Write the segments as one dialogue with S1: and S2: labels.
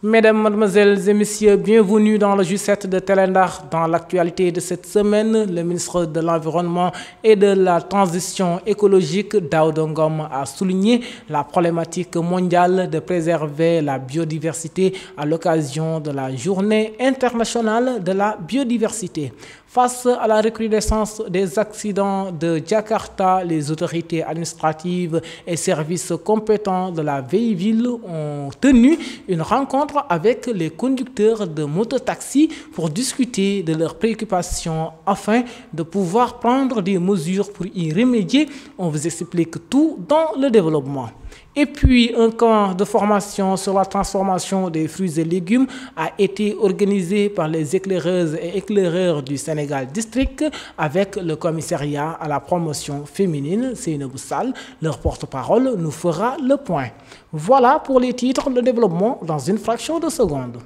S1: Mesdames, Mademoiselles et Messieurs, bienvenue dans le J7 de Telendar. Dans l'actualité de cette semaine, le ministre de l'Environnement et de la Transition écologique, Daouda Ngom, a souligné la problématique mondiale de préserver la biodiversité à l'occasion de la Journée internationale de la biodiversité. Face à la recrudescence des accidents de Jakarta, les autorités administratives et services compétents de la vieille ville ont tenu une rencontre avec les conducteurs de mototaxis pour discuter de leurs préoccupations afin de pouvoir prendre des mesures pour y remédier. On vous explique tout dans le développement. Et puis, un camp de formation sur la transformation des fruits et légumes a été organisé par les éclaireuses et éclaireurs du Sénégal District avec le commissariat à la promotion féminine, Seynabou Sall. Leur porte-parole nous fera le point. Voilà pour les titres de développement dans une fraction de seconde.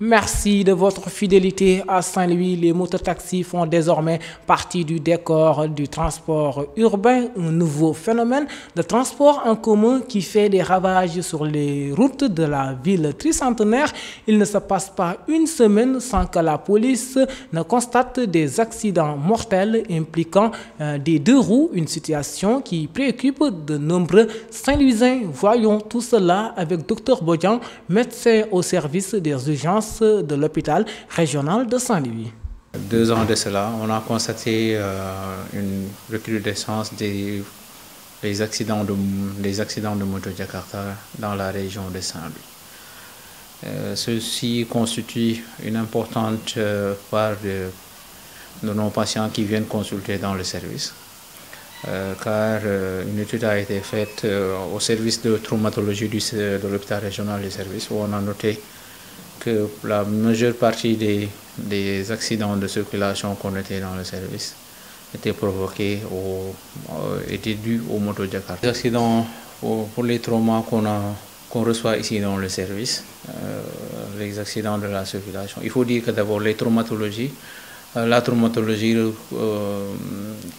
S1: Merci de votre fidélité à Saint-Louis. Les mototaxis font désormais partie du décor du transport urbain, un nouveau phénomène de transport en commun qui fait des ravages sur les routes de la ville tricentenaire. Il ne se passe pas une semaine sans que la police ne constate des accidents mortels impliquant des deux roues, une situation qui préoccupe de nombreux Saint-Louisiens. Voyons tout cela avec Dr Bodian, médecin au service des urgences de l'hôpital régional de Saint-Louis.
S2: 2 ans de cela, on a constaté une recrudescence des accidents de moto Jakarta dans la région de Saint-Louis. Ceci constitue une importante part de nos patients qui viennent consulter dans le service. Car une étude a été faite au service de traumatologie de l'hôpital régional des services où on a noté que la majeure partie des accidents de circulation qu'on était dans le service étaient provoqués étaient dus aux motos Jakarta. Les accidents pour les traumas qu'on reçoit ici dans le service, les accidents de la circulation. Il faut dire que d'abord la traumatologie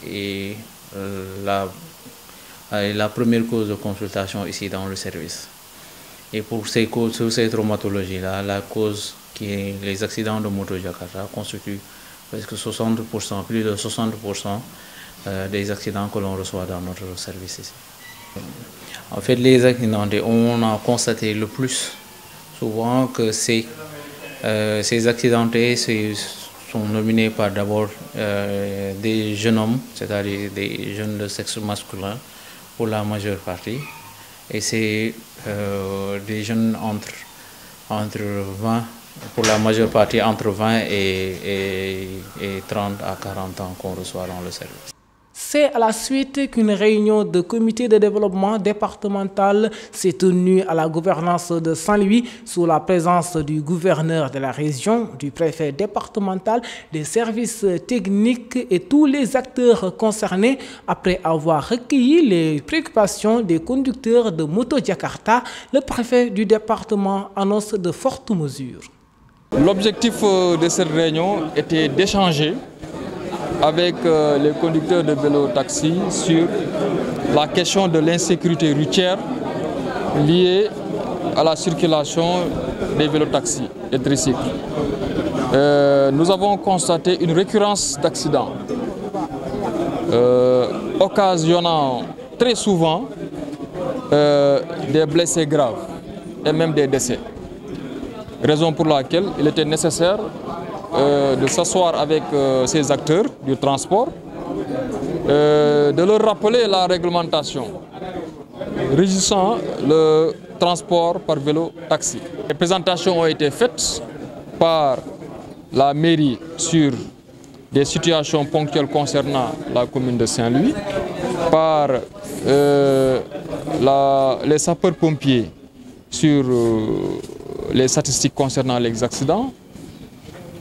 S2: est la première cause de consultation ici dans le service. Et pour ces traumatologies-là, la cause qui est les accidents de moto Jakarta constitue presque 60%, plus de 60% des accidents que l'on reçoit dans notre service ici. En fait, les accidents, on a constaté le plus souvent que ces accidentés sont nominés par d'abord des jeunes hommes, c'est-à-dire des jeunes de sexe masculin pour la majeure partie. Et c'est des jeunes entre 20, pour la majeure partie entre 20 et 30 à 40 ans qu'on reçoit dans le service.
S1: C'est à la suite qu'une réunion de comité de développement départemental s'est tenue à la gouvernance de Saint-Louis sous la présence du gouverneur de la région, du préfet départemental, des services techniques et tous les acteurs concernés. Après avoir recueilli les préoccupations des conducteurs de moto Jakarta, le préfet du département annonce de fortes mesures.
S3: L'objectif de cette réunion était d'échanger avec les conducteurs de vélo-taxi sur la question de l'insécurité routière liée à la circulation des vélo-taxis et tricycles. Nous avons constaté une récurrence d'accidents occasionnant très souvent des blessés graves et même des décès. Raison pour laquelle il était nécessaire de s'asseoir avec ces acteurs du transport, de leur rappeler la réglementation régissant le transport par vélo-taxi. Les présentations ont été faites par la mairie sur des situations ponctuelles concernant la commune de Saint-Louis, par les sapeurs-pompiers sur les statistiques concernant les accidents.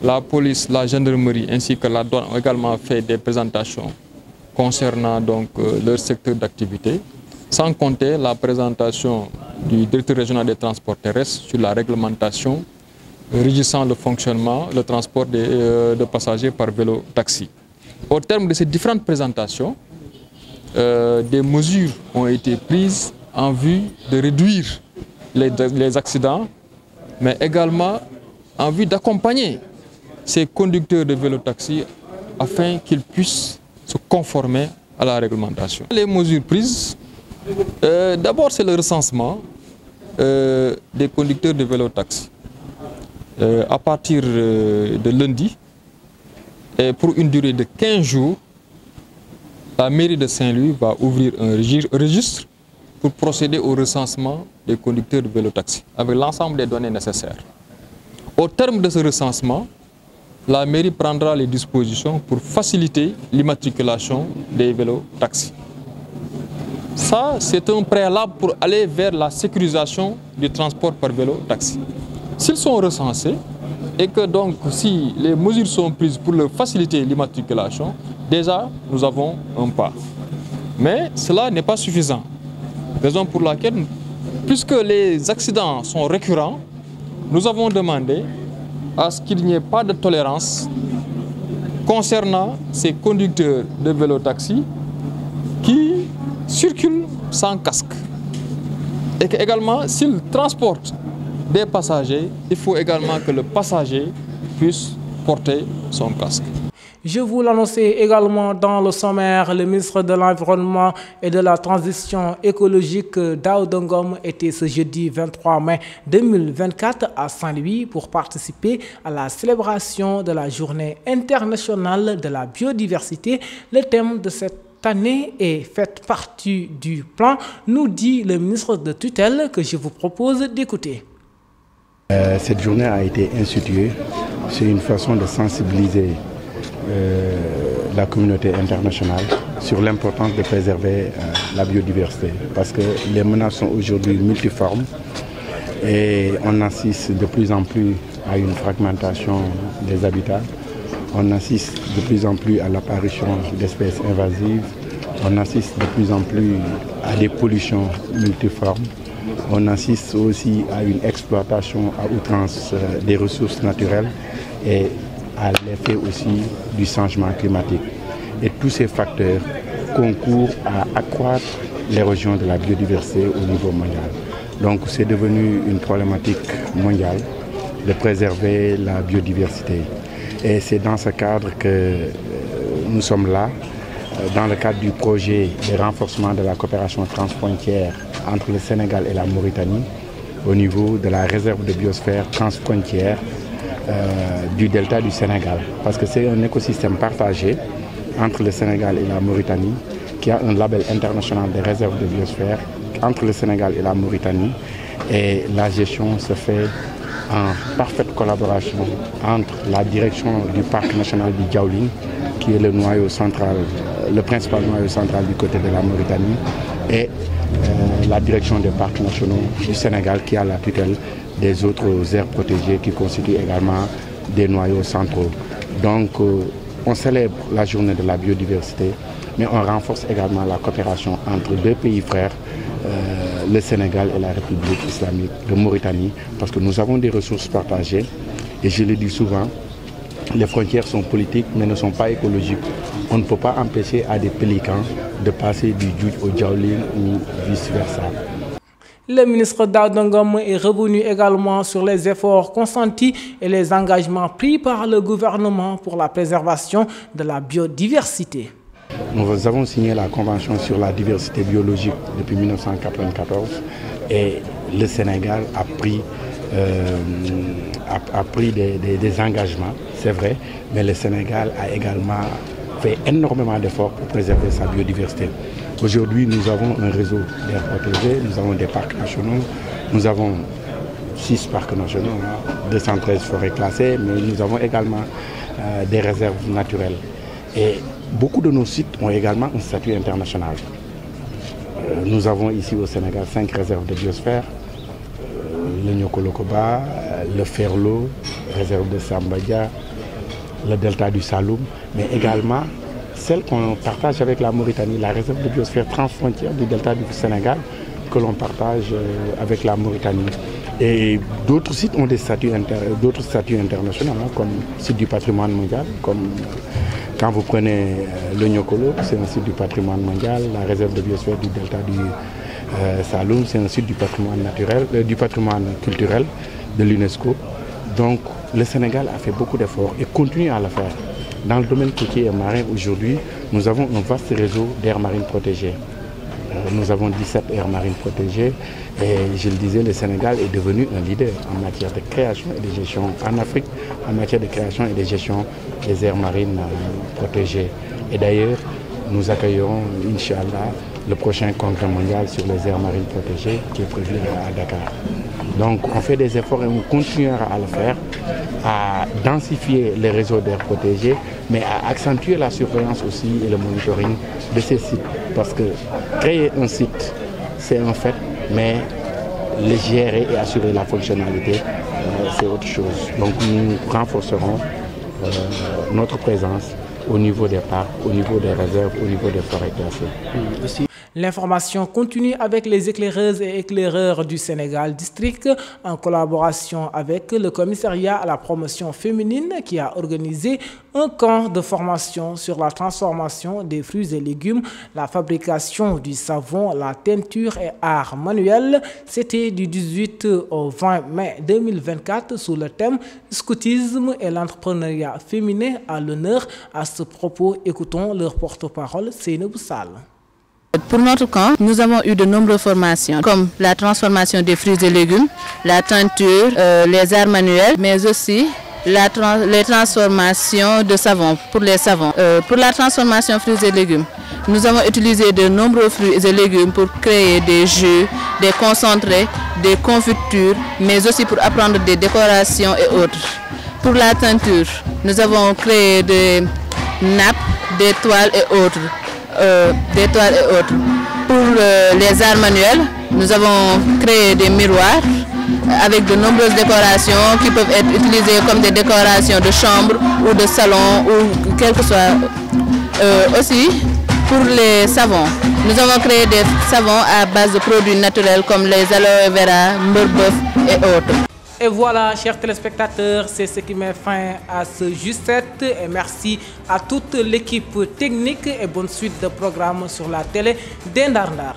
S3: La police, la gendarmerie ainsi que la douane ont également fait des présentations concernant donc, leur secteur d'activité, sans compter la présentation du directeur régional des transports terrestres sur la réglementation régissant le fonctionnement, le transport de passagers par vélo-taxi. Au terme de ces différentes présentations, des mesures ont été prises en vue de réduire les accidents, mais également en vue d'accompagner ces conducteurs de vélo-taxi afin qu'ils puissent se conformer à la réglementation. Les mesures prises, d'abord c'est le recensement des conducteurs de vélo-taxi. À partir de lundi, et pour une durée de 15 jours, la mairie de Saint-Louis va ouvrir un registre pour procéder au recensement des conducteurs de vélo-taxi avec l'ensemble des données nécessaires. Au terme de ce recensement, la mairie prendra les dispositions pour faciliter l'immatriculation des vélos-taxis. Ça, c'est un préalable pour aller vers la sécurisation du transport par vélo-taxi. S'ils sont recensés et que donc si les mesures sont prises pour leur faciliter l'immatriculation, déjà nous avons un pas. Mais cela n'est pas suffisant. Raison pour laquelle, puisque les accidents sont récurrents, nous avons demandé à ce qu'il n'y ait pas de tolérance concernant ces conducteurs de vélo-taxi qui circulent sans casque. Et également, s'ils transportent des passagers, il faut également que le passager puisse porter son casque.
S1: Je vous l'annonçais également dans le sommaire, le ministre de l'Environnement et de la Transition écologique Daouda Ngom était ce jeudi 23 mai 2024 à Saint-Louis pour participer à la célébration de la Journée internationale de la biodiversité. Le thème de cette année est fait partie du plan, nous dit le ministre de tutelle que je vous propose d'écouter.
S4: Cette journée a été instituée, c'est une façon de sensibiliser la communauté internationale sur l'importance de préserver la biodiversité parce que les menaces sont aujourd'hui multiformes et on assiste de plus en plus à une fragmentation des habitats, on assiste de plus en plus à l'apparition d'espèces invasives, on assiste de plus en plus à des pollutions multiformes, on assiste aussi à une exploitation à outrance des ressources naturelles et à l'effet aussi du changement climatique. Et tous ces facteurs concourent à accroître l'érosion de la biodiversité au niveau mondial. Donc c'est devenu une problématique mondiale de préserver la biodiversité. Et c'est dans ce cadre que nous sommes là, dans le cadre du projet de renforcement de la coopération transfrontière entre le Sénégal et la Mauritanie, au niveau de la réserve de biosphère transfrontière du delta du Sénégal, parce que c'est un écosystème partagé entre le Sénégal et la Mauritanie, qui a un label international de réserve de biosphère entre le Sénégal et la Mauritanie, et la gestion se fait en parfaite collaboration entre la direction du parc national du Djaoling, qui est le noyau central, le principal noyau central du côté de la Mauritanie, et la direction des parcs nationaux du Sénégal, qui a la tutelle des autres aires protégées qui constituent également des noyaux centraux. Donc on célèbre la journée de la biodiversité, mais on renforce également la coopération entre deux pays frères, le Sénégal et la République islamique de Mauritanie, parce que nous avons des ressources partagées, et je le dis souvent, les frontières sont politiques mais ne sont pas écologiques. On ne peut pas empêcher à des pélicans de passer du Djoudj au Djaoling ou vice-versa.
S1: Le ministre Daouda Ngom est revenu également sur les efforts consentis et les engagements pris par le gouvernement pour la préservation de la biodiversité.
S4: Nous avons signé la Convention sur la diversité biologique depuis 1994 et le Sénégal a pris des engagements, c'est vrai, mais le Sénégal a également fait énormément d'efforts pour préserver sa biodiversité. Aujourd'hui, nous avons un réseau d'aires protégées, nous avons des parcs nationaux, nous avons 6 parcs nationaux, 213 forêts classées, mais nous avons également des réserves naturelles. Et beaucoup de nos sites ont également un statut international. Nous avons ici au Sénégal 5 réserves de biosphère, le Nyokolokoba, le Ferlo, réserve de Sambadia, le delta du Saloum, mais également celle qu'on partage avec la Mauritanie, la réserve de biosphère transfrontière du delta du Sénégal que l'on partage avec la Mauritanie. Et d'autres sites ont des statuts internationaux, comme site du patrimoine mondial, comme quand vous prenez le Nyokolo, c'est un site du patrimoine mondial, la réserve de biosphère du delta Saloum, c'est un site du patrimoine naturel, du patrimoine culturel de l'UNESCO. Donc le Sénégal a fait beaucoup d'efforts et continue à le faire. Dans le domaine côtier et marin, aujourd'hui, nous avons un vaste réseau d'aires marines protégées. Nous avons 17 aires marines protégées et je le disais, le Sénégal est devenu un leader en matière de création et de gestion en Afrique, en matière de création et de gestion des aires marines protégées. Et d'ailleurs, nous accueillerons, Inch'Allah, le prochain congrès mondial sur les aires marines protégées qui est prévu à Dakar. Donc on fait des efforts et on continuera à le faire, à densifier les réseaux d'aires protégées, mais à accentuer la surveillance aussi et le monitoring de ces sites. Parce que créer un site, c'est un fait, mais le gérer et assurer la fonctionnalité, c'est autre chose. Donc nous renforcerons notre présence au niveau des parcs, au niveau des réserves, au niveau des forêts classées.
S1: L'information continue avec les éclaireuses et éclaireurs du Sénégal District en collaboration avec le commissariat à la promotion féminine qui a organisé un camp de formation sur la transformation des fruits et légumes, la fabrication du savon, la teinture et art manuel. C'était du 18 au 20 mai 2024 sous le thème « Scoutisme et l'entrepreneuriat féminin » à l'honneur. À ce propos, écoutons leur porte-parole, Seynabou Sall.
S5: Pour notre camp, nous avons eu de nombreuses formations comme la transformation des fruits et légumes, la teinture, les arts manuels, mais aussi les transformations de savon pour les savons. Pour la transformation fruits et légumes, nous avons utilisé de nombreux fruits et légumes pour créer des jus, des concentrés, des confitures, mais aussi pour apprendre des décorations et autres. Pour la teinture, nous avons créé des nappes, des toiles et autres. Pour les arts manuels, nous avons créé des miroirs avec de nombreuses décorations qui peuvent être utilisées comme des décorations de chambre ou de salon ou quel que soit. Aussi, pour les savons, nous avons créé des savons à base de produits naturels comme les aloe vera, mbeurbeuf et autres.
S1: Et voilà, chers téléspectateurs, c'est ce qui met fin à ce J7 et merci à toute l'équipe technique et bonne suite de programmes sur la télé d'Indar Ndar.